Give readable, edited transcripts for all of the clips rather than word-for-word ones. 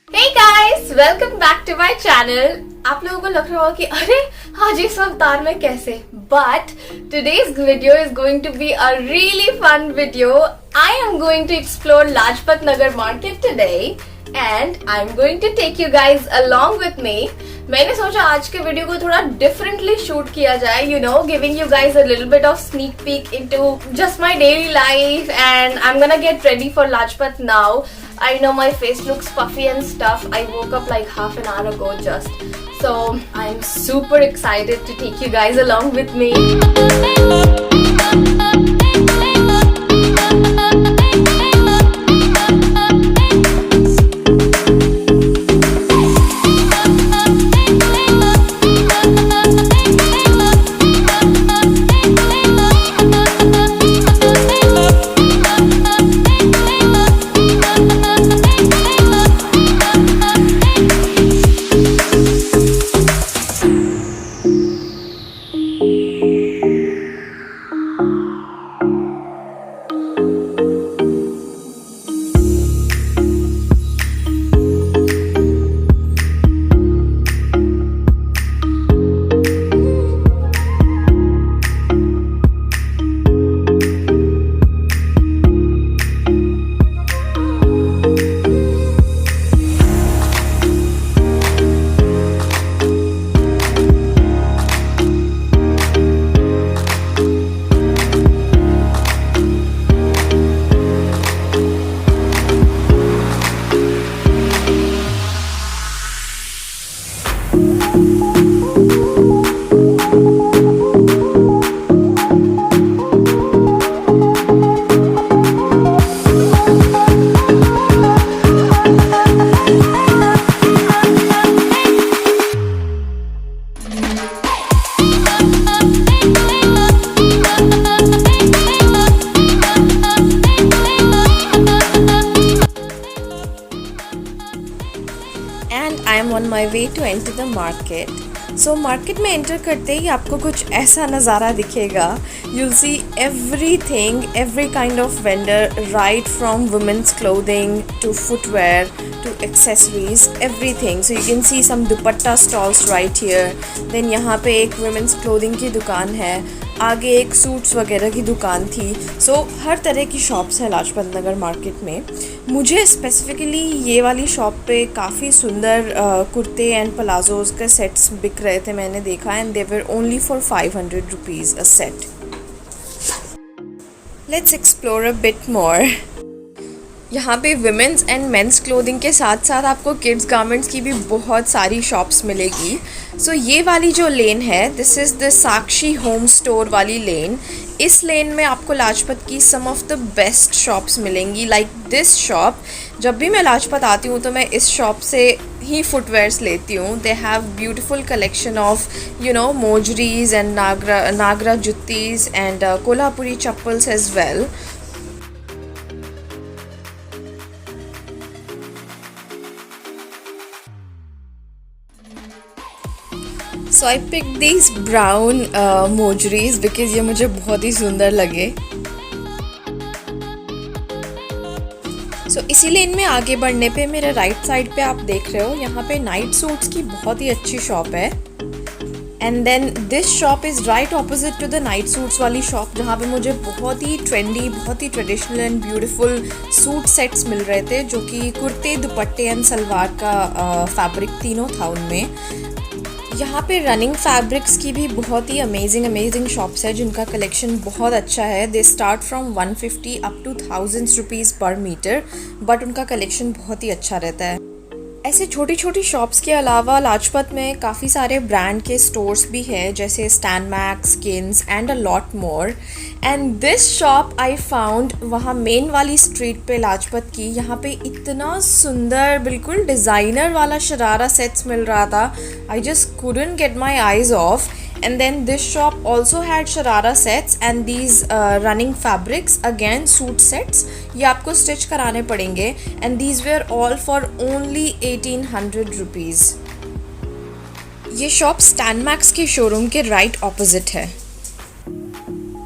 Hey guys, welcome back to my channel. आप लोगों को लग रहा होगा कि अरे आज इस अवतार में कैसे? But today's video is going to be a really fun video. I am going to explore Lajpat Nagar Market today and I'm going to take you guys along with me. मैंने सोचा आज के वीडियो को थोड़ा differently shoot किया जाए, giving you guys a little bit of sneak peek into just my daily life, and I'm gonna get ready for Lajpat now. I know my face looks puffy and stuff. I woke up like half an hour ago just. So I'm super excited to take you guys along with me. And I am on my way to enter the market. So market में enter करते ही आपको कुछ ऐसा नज़ारा दिखेगा. You'll see everything, every kind of vendor, right from women's clothing to footwear to accessories, everything. So you can see some dupatta stalls right here. Then यहाँ पे एक women's clothing की दुकान है. आगे एक सूट्स वगैरह की दुकान थी. सो हर तरह की शॉप्स है लाजपत नगर मार्केट में. मुझे स्पेसिफ़िकली ये वाली शॉप पे काफ़ी सुंदर कुर्ते एंड प्लाजोज़ के सेट्स बिक रहे थे, मैंने देखा, and they were only for 500 rupees a set. Let's explore a bit more. यहाँ पे विमेंस एंड मेंस क्लोथिंग के साथ साथ आपको किड्स गारमेंट्स की भी बहुत सारी शॉप्स मिलेगी. सो ये वाली जो लेन है, this is the Sakshi home store वाली लेन. इस लेन में आपको लाजपत की sum of the best shops मिलेंगी. लाइक दिस शॉप, जब भी मैं लाजपत आती हूँ तो मैं इस शॉप से ही फुटवेयर्स लेती हूँ. They have beautiful collection of mojris and nagra juttis and Kolhapuri chappals as well. So I pick these brown mojris because ये मुझे बहुत ही सुंदर लगे. सो इसी लेन में आगे बढ़ने पे मेरे राइट साइड पे आप देख रहे हो, यहाँ पे नाइट सूट्स की बहुत ही अच्छी शॉप है. And then this shop is right opposite to the night suits वाली शॉप, जहाँ पे मुझे बहुत ही ट्रेंडी, बहुत ही traditional and beautiful suit sets मिल रहे थे, जो कि कुर्ते, दुपट्टे एंड सलवार का फैब्रिक तीनों था उनमें. यहाँ पे रनिंग फैब्रिक्स की भी बहुत ही अमेजिंग शॉप्स है जिनका कलेक्शन बहुत अच्छा है. They start from 150 up to 1000 rupees per metre, but उनका कलेक्शन बहुत ही अच्छा रहता है. ऐसे छोटी छोटी शॉप्स के अलावा लाजपत में काफ़ी सारे ब्रांड के स्टोर्स भी हैं, जैसे stand max, skins and a lot more. And this shop I found वहाँ मेन वाली स्ट्रीट पे लाजपत की. यहाँ पे इतना सुंदर बिल्कुल डिज़ाइनर वाला शरारा सेट्स मिल रहा था. I just couldn't get my eyes off. And then this shop also had sharara sets and these running fabrics, again suit sets. ये आपको स्टिच कराने पड़ेंगे and these were all for only 1800 rupees. ये shop stand max के showroom के right opposite है.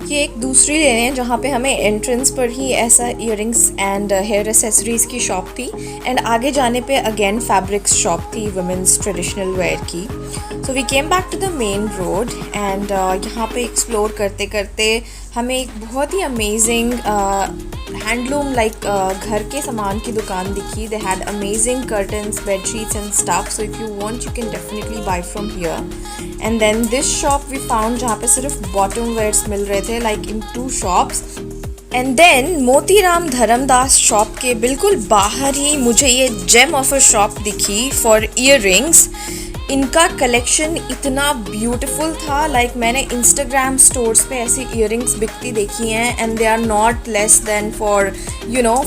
ये एक दूसरी लेन है जहाँ पे हमें एंट्रेंस पर ही ऐसा इयररिंग्स एंड हेयर एसेसरीज़ की शॉप थी, एंड आगे जाने पे अगेन फैब्रिक्स शॉप थी वुमेंस ट्रेडिशनल वेयर की। So we came back to the main road and यहाँ पे एक्सप्लोर करते करते हमें एक बहुत ही अमेजिंग हैंडलूम लाइक घर के सामान की दुकान दिखी। They had amazing curtains, bedsheets and stuff, so if you want you can definitely buy from here. And then this shop we found जहाँ पे सिर्फ बॉटम वेयर्स मिल रहे थे like in 2 shops. And then Motiram Dharamdas shop के बिल्कुल बाहर ही मुझे ये जेम ऑफ अ शॉप दिखी फॉर ईयररिंग्स। इनका कलेक्शन इतना ब्यूटीफुल था, लाइक मैंने इंस्टाग्राम स्टोर्स पे ऐसी ईयररिंग्स बिकती देखी हैं and they are not less than for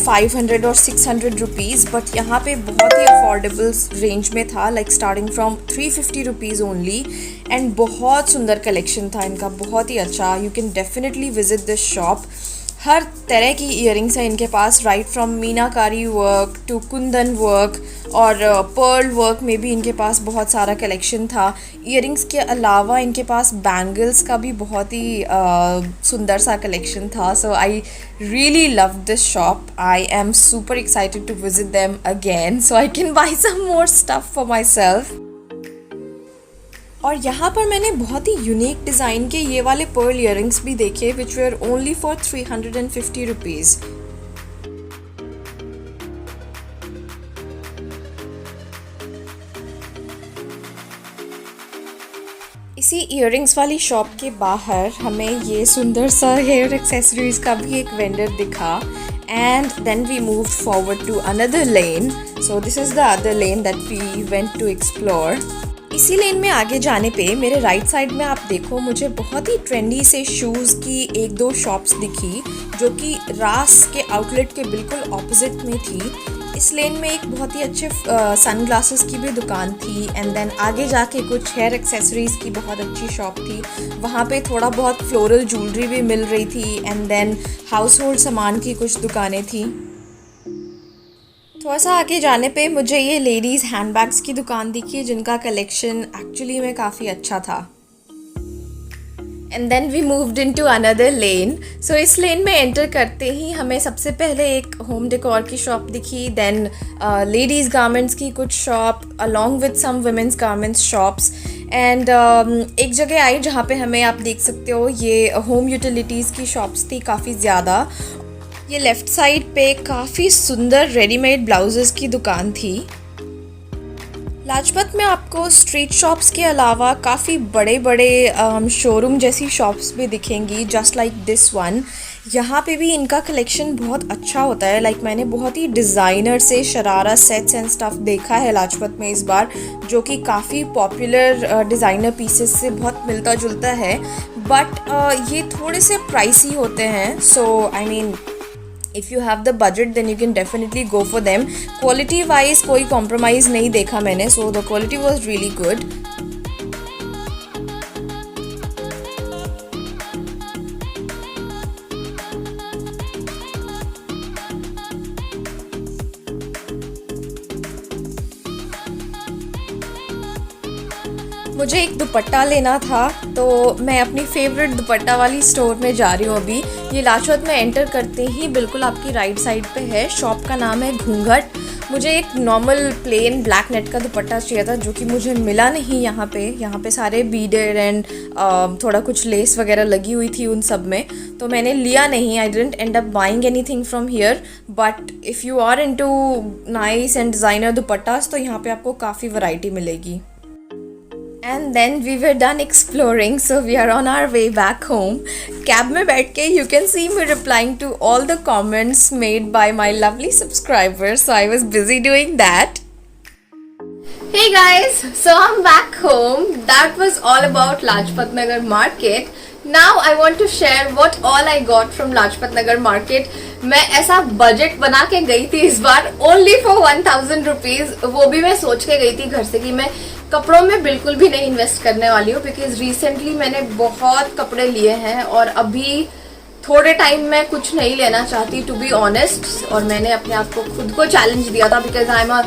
500 और 600 रुपीज़, बट यहाँ पे बहुत ही अफोर्डेबल रेंज में था, like starting from 350 rupees only. And बहुत सुंदर कलेक्शन था इनका, बहुत ही अच्छा। You can definitely visit this shop. हर तरह की ईयररिंग्स हैं इनके पास, right from meenakari work to kundan work और पर्ल वर्क में भी इनके पास बहुत सारा कलेक्शन था। ईयररिंग्स के अलावा इनके पास बैंगल्स का भी बहुत ही सुंदर सा कलेक्शन था। So I really love this shop. I am super excited to visit them again so I can buy some more stuff for my self. और यहाँ पर मैंने बहुत ही यूनिक डिज़ाइन के ये वाले पर्ल ईयररिंग्स भी देखे विच वेयर ओनली फॉर 350 रुपीज़। इसी ईयररिंग्स वाली शॉप के बाहर हमें ये सुंदर सा हेयर एक्सेसरीज का भी एक वेंडर दिखा, and then we move forward to another lane. So this is the other lane that we went to explore. इसी लेन में आगे जाने पे मेरे राइट साइड में आप देखो मुझे बहुत ही ट्रेंडी से शूज़ की 1-2 शॉप्स दिखी जो कि रास के आउटलेट के बिल्कुल ऑपोजिट में थी। इस लेन में एक बहुत ही अच्छे सन ग्लासेस की भी दुकान थी, एंड देन आगे जाके कुछ हेयर एक्सेसरीज़ की बहुत अच्छी शॉप थी। वहाँ पे थोड़ा बहुत फ्लोरल ज्वेलरी भी मिल रही थी, एंड देन हाउस होल्ड सामान की कुछ दुकानें थी। थोड़ा सा आगे जाने पे मुझे ये लेडीज़ हैंडबैग्स की दुकान दिखी जिनका कलेक्शन एक्चुअली में काफ़ी अच्छा था। And then we moved into another lane. सो इस लेन में एंटर करते ही हमें सबसे पहले एक होम डेकोर की शॉप दिखी, देन लेडीज़ गारमेंट्स की कुछ shop along with some women's garments shops, and एक जगह आई जहाँ पे हमें आप देख सकते हो ये होम यूटिलिटीज़ की शॉप्स थी काफ़ी ज़्यादा। ये लेफ़्ट साइड पे काफ़ी सुंदर रेडीमेड ब्लाउजेस की दुकान थी। लाजपत में आपको स्ट्रीट शॉप्स के अलावा काफ़ी बड़े बड़े शोरूम जैसी शॉप्स भी दिखेंगी, जस्ट लाइक दिस वन। यहाँ पे भी इनका कलेक्शन बहुत अच्छा होता है, लाइक मैंने बहुत ही डिज़ाइनर से शरारा सेट्स एंड स्टफ़ देखा है लाजपत में इस बार, जो कि काफ़ी पॉपुलर डिज़ाइनर पीसेस से बहुत मिलता जुलता है, बट ये थोड़े से प्राइसी होते हैं। So I mean if you have the budget then you can definitely go for them. Quality wise कोई compromise नहीं देखा मैंने, so the quality was really good. मुझे एक दुपट्टा लेना था तो मैं अपनी फेवरेट दुपट्टा वाली स्टोर में जा रही हूँ अभी। ये लाजपत में एंटर करते ही बिल्कुल आपकी राइट साइड पे है। शॉप का नाम है घूंघट। मुझे एक नॉर्मल प्लेन ब्लैक नेट का दुपट्टा चाहिए था जो कि मुझे मिला नहीं यहाँ पे सारे बीडेड एंड थोड़ा कुछ लेस वगैरह लगी हुई थी उन सब में, तो मैंने लिया नहीं। I didn't end up buying anything from here, but if you are into nice and designer dupattas तो यहाँ पे आपको काफ़ी वैरायटी मिलेगी। And then we were done exploring, so we are on our way back home. Cab में बैठ के you can see me replying to all the comments made by my lovely subscribers, so I was busy doing that. Hey guys, so I'm back home. That was all about Lajpat Nagar Market. Now I want to share what all I got from Lajpat Nagar Market. मैं ऐसा budget बना के गई थी इस बार only for 1000 rupees. वो भी मैं सोच के गई थी घर से कि मैं कपड़ों में बिल्कुल भी नहीं इन्वेस्ट करने वाली हूँ, बिकॉज रिसेंटली मैंने बहुत कपड़े लिए हैं और अभी थोड़े टाइम में कुछ नहीं लेना चाहती टू बी ऑनेस्ट, और मैंने अपने आप को खुद को चैलेंज दिया था because I am a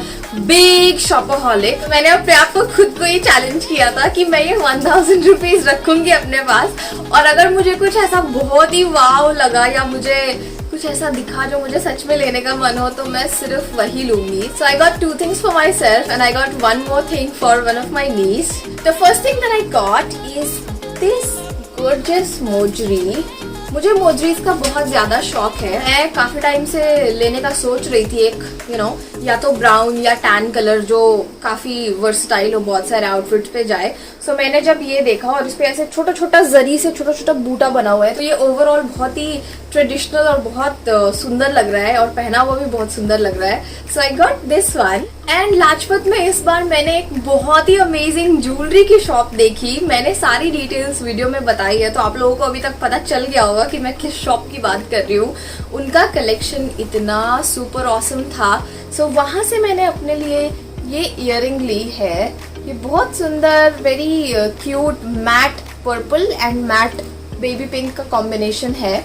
big shopaholic. मैंने अपने आप को खुद को ही चैलेंज किया था कि मैं ये 1000 रुपीज रखूंगी अपने पास, और अगर मुझे कुछ ऐसा बहुत ही वाव लगा या मुझे कुछ ऐसा दिखा जो मुझे सच में लेने का मन हो तो मैं सिर्फ वही लूंगी। So I got 2 things for my self and I got 1 more thing for one of my nieces. The first thing that I got is this gorgeous mojri. मुझे मोजरीज का बहुत ज्यादा शौक है। मैं काफी टाइम से लेने का सोच रही थी एक या तो ब्राउन या टैन कलर जो काफी वर्सटाइल हो, बहुत सारे आउटफिट्स पे जाए। सो मैंने जब ये देखा और इस पे ऐसे छोटा छोटा जरी से छोटा छोटा बूटा बना हुआ है, तो ये ओवरऑल बहुत ही ट्रेडिशनल और बहुत सुंदर लग रहा है और पहना हुआ भी बहुत सुंदर लग रहा है। So I got this one. And Lajpat में इस बार मैंने एक बहुत ही अमेजिंग ज्वेलरी की शॉप देखी। मैंने सारी डिटेल्स वीडियो में बताई है, तो आप लोगों को अभी तक पता चल गया होगा कि मैं किस शॉप की बात कर रही हूँ। उनका कलेक्शन इतना सुपर ऑसम था। सो वहां से मैंने अपने लिए ये इयररिंग ली है। ये बहुत सुंदर, very cute matte purple and matte baby pink का कॉम्बिनेशन है।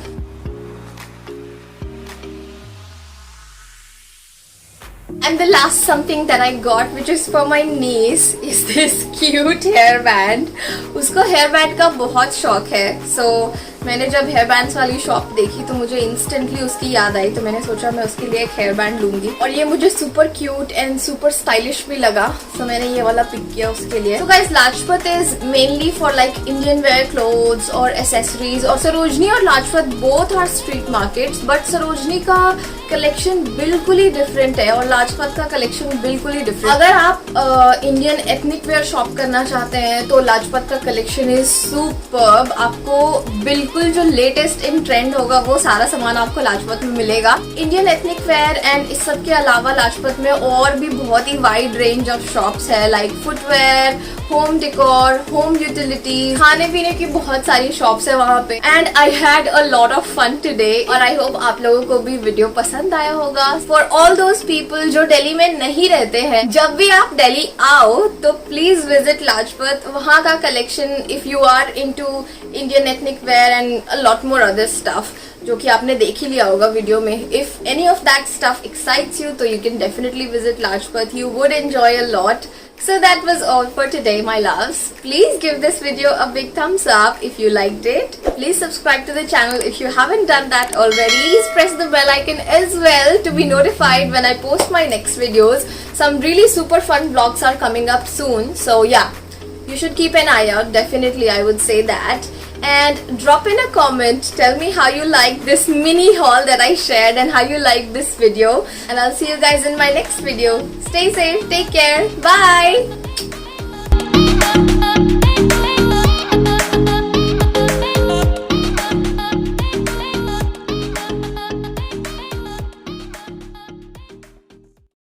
And the last something that I got, which is for my niece, is this cute hairband. उसको hairband का बहुत शौक है। So मैंने जब हेयर बैंड्स वाली शॉप देखी तो मुझे इंस्टेंटली उसकी याद आई, तो मैंने सोचा मैं उसके लिए एक हेयर बैंड लूंगी, और ये मुझे super cute and super stylish भी लगा। तो मैंने ये वाला पिक किया उसके लिए। तो guys, Lajpat is mainly for like Indian wear clothes और एसेसरीज, और सरोजनी और Lajpat both are street markets, but Sarojini का कलेक्शन बिल्कुल ही डिफरेंट है और लाजपत का कलेक्शन बिल्कुल ही डिफरेंट। अगर आप इंडियन एथनिक वेयर शॉप करना चाहते हैं तो लाजपत का कलेक्शन इज सुपर्ब। आपको बिल्कुल जो लेटेस्ट इन ट्रेंड होगा वो सारा सामान आपको लाजपत में मिलेगा। इंडियन एथनिक वेयर एंड इस सब के अलावा लाजपत में और भी बहुत ही वाइड रेंज ऑफ शॉप्स है, like footwear, home decor, home utilities, खाने पीने की बहुत सारी शॉप्स है वहाँ पे। And I had a lot of fun today, और आई होप आप लोगों को भी वीडियो पसंद आया होगा। फॉर ऑल दोज पीपल जो दिल्ली में नहीं रहते हैं, जब भी आप दिल्ली आओ तो प्लीज विजिट लाजपत। वहाँ का collection, if you are into Indian ethnic wear and a lot more other stuff जो कि आपने देख ही लिया होगा वीडियो में, if any of that stuff excites you तो you can definitely visit Lajpat. You would enjoy a lot. So that was all for today, my loves. Please give this video a big thumbs up if you liked it. Please subscribe to the channel if you haven't done that already. Please press the bell icon as well to be notified when I post my next videos. Some really super fun vlogs are coming up soon. So yeah, you should keep an eye out. Definitely, I would say that. And drop in a comment, tell me how you like this mini haul that I shared and how you like this video, and I'll see you guys in my next video. Stay safe, take care, bye.